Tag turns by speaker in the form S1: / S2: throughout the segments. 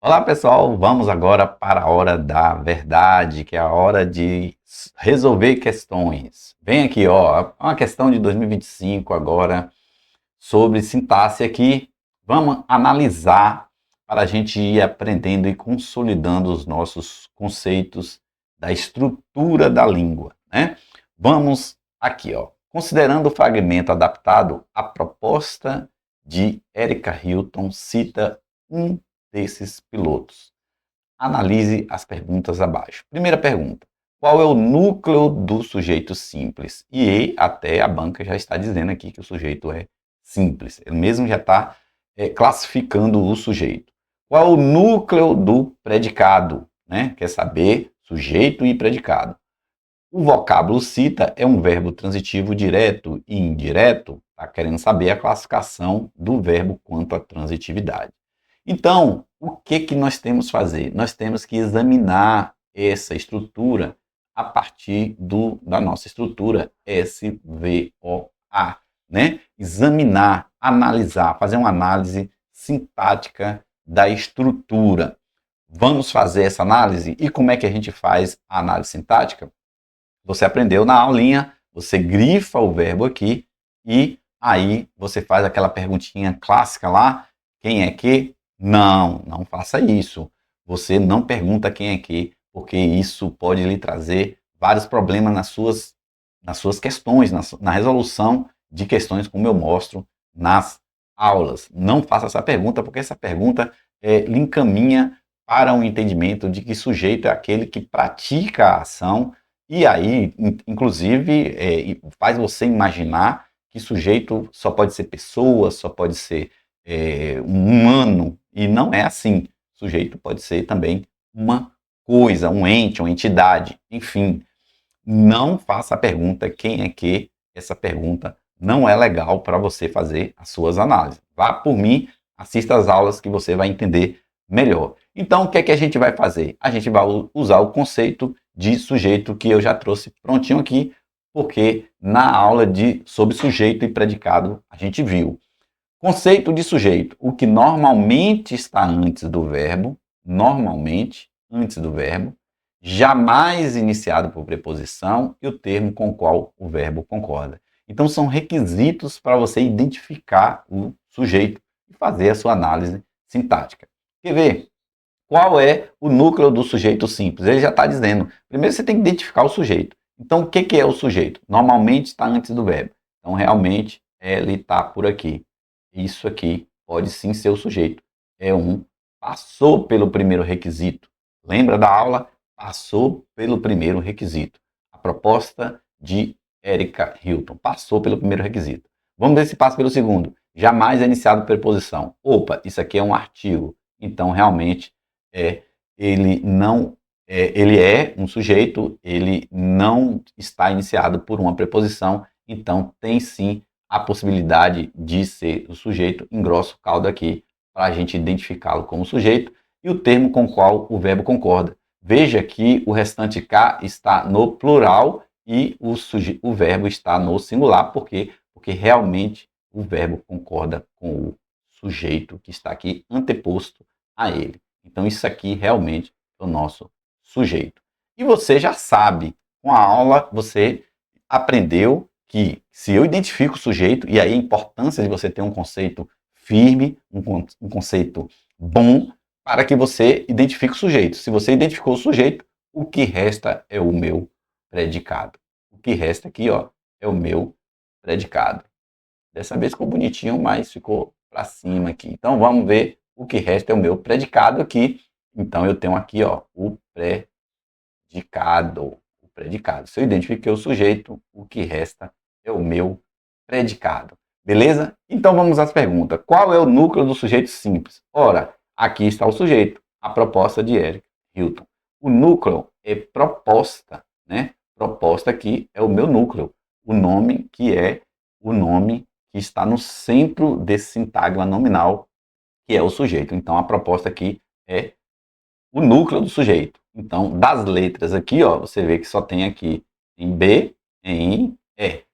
S1: Olá pessoal, vamos agora para a hora da verdade, que é a hora de resolver questões. Vem aqui, ó, uma questão de 2025 agora sobre sintaxe aqui. Vamos analisar para a gente ir aprendendo e consolidando os nossos conceitos da estrutura da língua, né? Vamos aqui, ó. Considerando o fragmento adaptado, a proposta de Erika Hilton cita um desses pilotos. Analise as perguntas abaixo. Primeira pergunta: qual é o núcleo do sujeito simples? E até a banca já está dizendo aqui que o sujeito é simples. Ele mesmo já está classificando o sujeito. Qual é o núcleo do predicado? Né? Quer saber sujeito e predicado. O vocábulo cita é um verbo transitivo direto e indireto. Está querendo saber a classificação do verbo quanto à transitividade. Então, o que nós temos que fazer? Nós temos que examinar essa estrutura a partir da nossa estrutura SVOA, né? Examinar, analisar, fazer uma análise sintática da estrutura. Vamos fazer essa análise? E como é que a gente faz a análise sintática? Você aprendeu na aulinha, você grifa o verbo aqui e aí você faz aquela perguntinha clássica lá, quem é que? Não faça isso. Você não pergunta quem é que, porque isso pode lhe trazer vários problemas nas suas questões, na resolução de questões, como eu mostro nas aulas. Não faça essa pergunta, porque essa pergunta lhe encaminha para um entendimento de que sujeito é aquele que pratica a ação e aí, inclusive, faz você imaginar que sujeito só pode ser pessoa, só pode ser um humano, e não é assim. Sujeito pode ser também uma coisa, um ente, uma entidade, enfim. Não faça a pergunta quem é que, essa pergunta não é legal para você fazer as suas análises. Vá por mim, assista às aulas que você vai entender melhor. Então, o que é que a gente vai fazer? A gente vai usar o conceito de sujeito que eu já trouxe prontinho aqui, porque na aula sobre sujeito e predicado a gente viu. Conceito de sujeito, o que normalmente está antes do verbo, jamais iniciado por preposição e o termo com o qual o verbo concorda. Então são requisitos para você identificar o sujeito e fazer a sua análise sintática. Quer ver? Qual é o núcleo do sujeito simples? Ele já está dizendo. Primeiro você tem que identificar o sujeito. Então, o que é o sujeito? Normalmente está antes do verbo. Então, realmente, ele está por aqui. Isso aqui pode sim ser o sujeito. Passou pelo primeiro requisito. Lembra da aula? Passou pelo primeiro requisito. A proposta de Erika Hilton. Passou pelo primeiro requisito. Vamos ver se passa pelo segundo. Jamais é iniciado preposição. Opa, isso aqui é um artigo. Então, realmente, ele não ele é um sujeito, ele não está iniciado por uma preposição, então tem sim a possibilidade de ser o sujeito. Engrosso o caldo aqui para a gente identificá-lo como sujeito e o termo com o qual o verbo concorda. Veja que o restante K está no plural e o verbo está no singular, porque realmente o verbo concorda com o sujeito que está aqui anteposto a ele. Então, isso aqui realmente é o nosso sujeito. E você já sabe, com a aula, você aprendeu que se eu identifico o sujeito, e aí a importância de você ter um conceito firme, um conceito bom, para que você identifique o sujeito. Se você identificou o sujeito, o que resta é o meu predicado. O que resta aqui, ó, é o meu predicado. Dessa vez ficou bonitinho, mas ficou para cima aqui. Então vamos ver. O que resta é o meu predicado aqui. Então eu tenho aqui, ó, o predicado. O predicado. Se eu identifiquei o sujeito, o que resta é o meu predicado. Beleza? Então vamos às perguntas. Qual é o núcleo do sujeito simples? Ora, aqui está o sujeito. A proposta de Eric Hilton. O núcleo é proposta, né? Proposta aqui é o meu núcleo. O nome que é o nome que está no centro desse sintagma nominal, que é o sujeito. Então, a proposta aqui é o núcleo do sujeito. Então, das letras aqui, ó, você vê que só tem aqui em B, em I,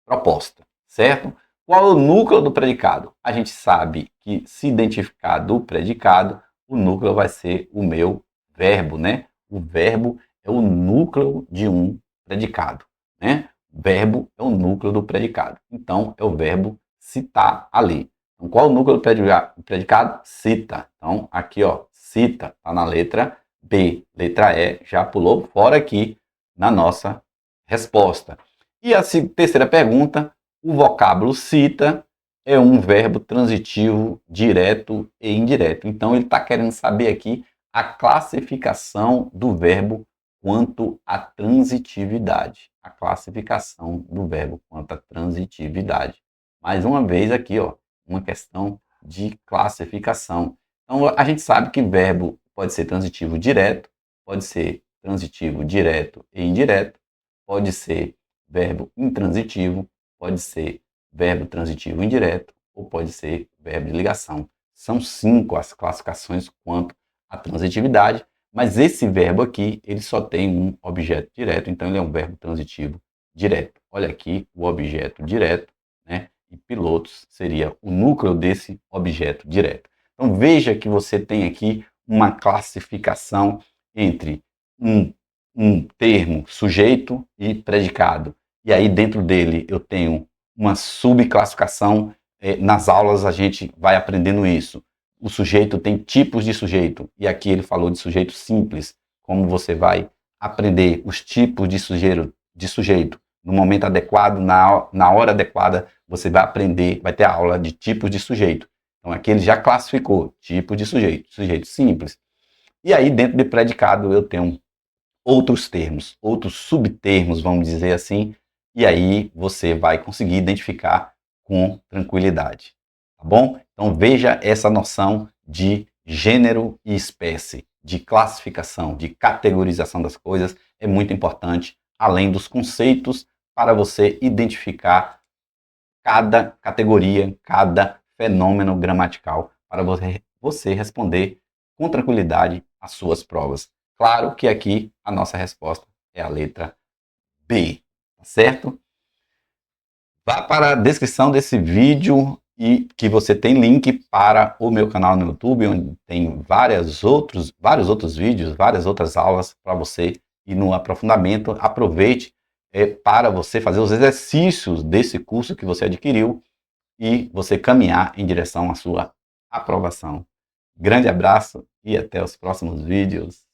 S1: proposta, certo? Qual é o núcleo do predicado? A gente sabe que se identificar do predicado, o núcleo vai ser o meu verbo, né? O verbo é o núcleo de um predicado, né? O verbo é o núcleo do predicado. Então, é o verbo citar ali. Então, qual o núcleo do predicado? Cita. Então, aqui, ó, cita, tá na letra B. Letra E já pulou fora aqui na nossa resposta. E a terceira pergunta, o vocábulo cita é um verbo transitivo direto e indireto. Então, ele está querendo saber aqui a classificação do verbo quanto à transitividade. A classificação do verbo quanto à transitividade. Mais uma vez aqui, ó, uma questão de classificação. Então, a gente sabe que verbo pode ser transitivo direto, pode ser transitivo direto e indireto, pode ser verbo intransitivo, pode ser verbo transitivo indireto ou pode ser verbo de ligação. São 5 as classificações quanto à transitividade, mas esse verbo aqui, ele só tem um objeto direto, então ele é um verbo transitivo direto. Olha aqui o objeto direto, né? E pilotos seria o núcleo desse objeto direto. Então veja que você tem aqui uma classificação entre um termo sujeito e predicado. E aí dentro dele eu tenho uma subclassificação. Nas aulas a gente vai aprendendo isso. O sujeito tem tipos de sujeito. E aqui ele falou de sujeito simples. Como você vai aprender os tipos de sujeito no momento adequado, na hora adequada, você vai aprender, vai ter a aula de tipos de sujeito. Então aqui ele já classificou tipos de sujeito, sujeito simples. E aí dentro de predicado eu tenho outros termos, outros subtermos, vamos dizer assim, e aí você vai conseguir identificar com tranquilidade, tá bom? Então veja essa noção de gênero e espécie, de classificação, de categorização das coisas, é muito importante, além dos conceitos, para você identificar cada categoria, cada fenômeno gramatical, para você responder com tranquilidade às suas provas. Claro que aqui a nossa resposta é a letra B, tá certo? Vá para a descrição desse vídeo e que você tem link para o meu canal no YouTube, onde tem vários outros vídeos, várias outras aulas para você ir no aprofundamento. Aproveite para você fazer os exercícios desse curso que você adquiriu e você caminhar em direção à sua aprovação. Grande abraço e até os próximos vídeos.